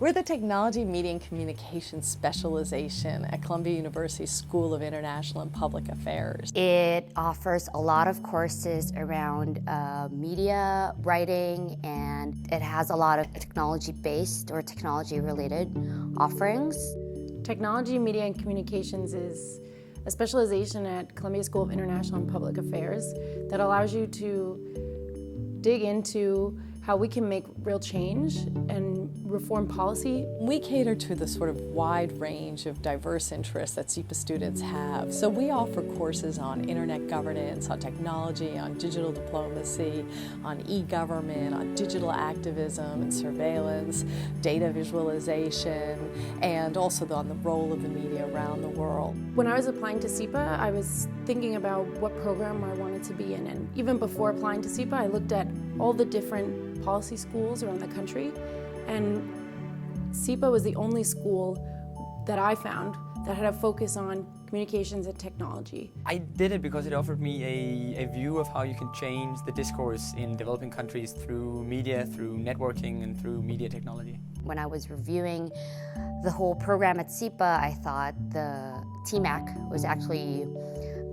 We're the Technology, Media and Communications Specialization at Columbia University School of International and Public Affairs. It offers a lot of courses around media writing, and it has a lot of technology-based or technology-related offerings. Technology, Media and Communications is a specialization at Columbia School of International and Public Affairs that allows you to dig into how we can make real change and reform policy. We cater to the sort of wide range of diverse interests that SIPA students have. So we offer courses on internet governance, on technology, on digital diplomacy, on e-government, on digital activism and surveillance, data visualization, and also on the role of the media around the world. When I was applying to SIPA, I was thinking about what program I wanted to be in. And even before applying to SIPA, I looked at all the different policy schools around the country, and SIPA was the only school that I found that had a focus on communications and technology. I did it because it offered me a view of how you can change the discourse in developing countries through media, through networking, and through media technology. When I was reviewing the whole program at SIPA, I thought the TMaC was actually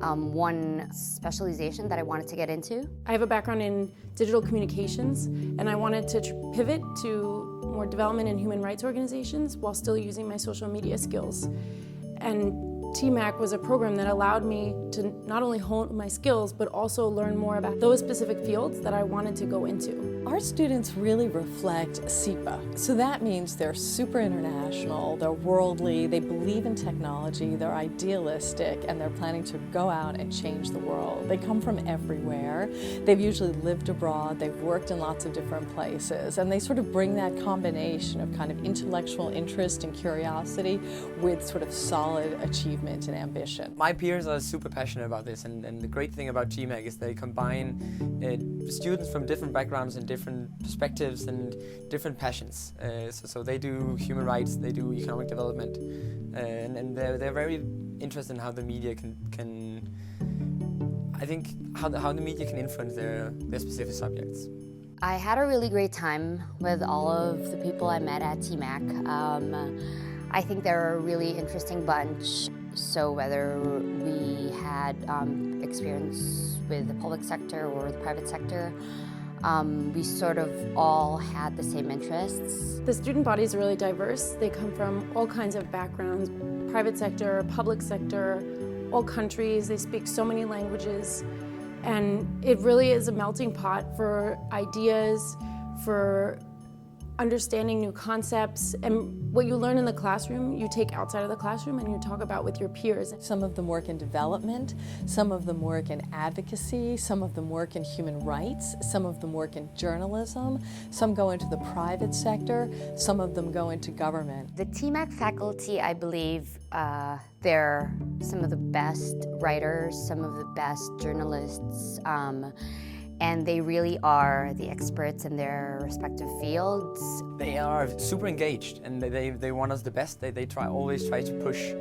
one specialization that I wanted to get into. I have a background in digital communications, and I wanted to pivot to more development and human rights organizations while still using my social media skills. And TMaC was a program that allowed me to not only hone my skills, but also learn more about those specific fields that I wanted to go into. Our students really reflect SIPA. So that means they're super international, they're worldly, they believe in technology, they're idealistic, and they're planning to go out and change the world. They come from everywhere. They've usually lived abroad, they've worked in lots of different places, and they sort of bring that combination of kind of intellectual interest and curiosity with sort of solid achievement and ambition. My peers are super passionate about this, and the great thing about TMaC is they combine students from different backgrounds and different perspectives and different passions. So they do human rights, they do economic development, and they're very interested in how the media can I think how the media can influence their specific subjects. I had a really great time with all of the people I met at TMaC. I think they're a really interesting bunch. So whether we had experience with the public sector or the private sector, we sort of all had the same interests. The student body is really diverse. They come from all kinds of backgrounds, private sector, public sector, all countries. They speak so many languages. And it really is a melting pot for ideas, for understanding new concepts, and what you learn in the classroom, you take outside of the classroom and you talk about with your peers. Some of them work in development, some of them work in advocacy, some of them work in human rights, some of them work in journalism, some go into the private sector, some of them go into government. The TMaC faculty, I believe, they're some of the best writers, some of the best journalists, and they really are the experts in their respective fields. They are super engaged, and they want us the best. They always try to push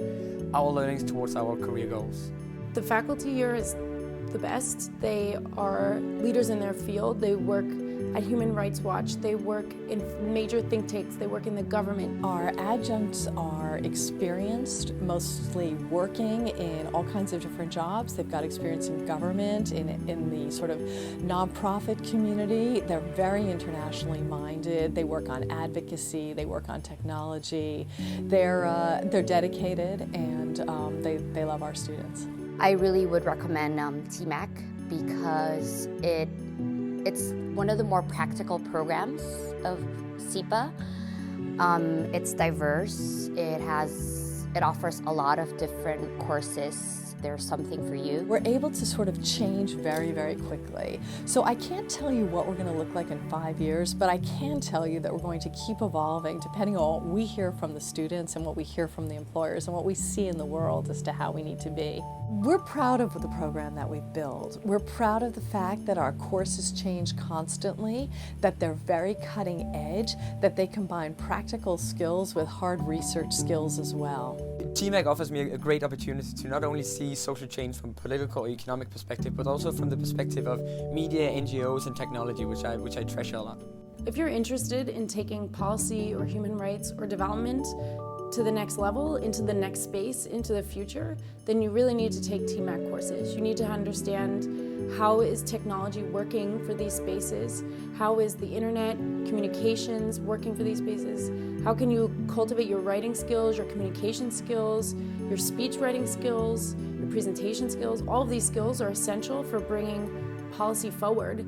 our learnings towards our career goals. The faculty here is the best. They are leaders in their field. They work at Human Rights Watch. They work in major think tanks. They work in the government. Our adjuncts are experienced, mostly working in all kinds of different jobs. They've got experience in government, in the sort of nonprofit community. They're very internationally minded. They work on advocacy. They work on technology. They're dedicated, and they love our students. I really would recommend TMaC because it's one of the more practical programs of SIPA. It's diverse. It offers a lot of different courses. There's something for you. We're able to sort of change very, very quickly. So I can't tell you what we're going to look like in 5 years, but I can tell you that we're going to keep evolving depending on what we hear from the students and what we hear from the employers and what we see in the world as to how we need to be. We're proud of the program that we've built. We're proud of the fact that our courses change constantly, that they're very cutting edge, that they combine practical skills with hard research skills as well. TMaC offers me a great opportunity to not only see social change from political or economic perspective, but also from the perspective of media, NGOs, and technology, which I treasure a lot. If you're interested in taking policy or human rights or development to the next level, into the next space, into the future, then you really need to take TMaC courses. You need to understand how is technology working for these spaces, how is the internet, communications working for these spaces, how can you cultivate your writing skills, your communication skills, your speech writing skills, your presentation skills. All of these skills are essential for bringing policy forward.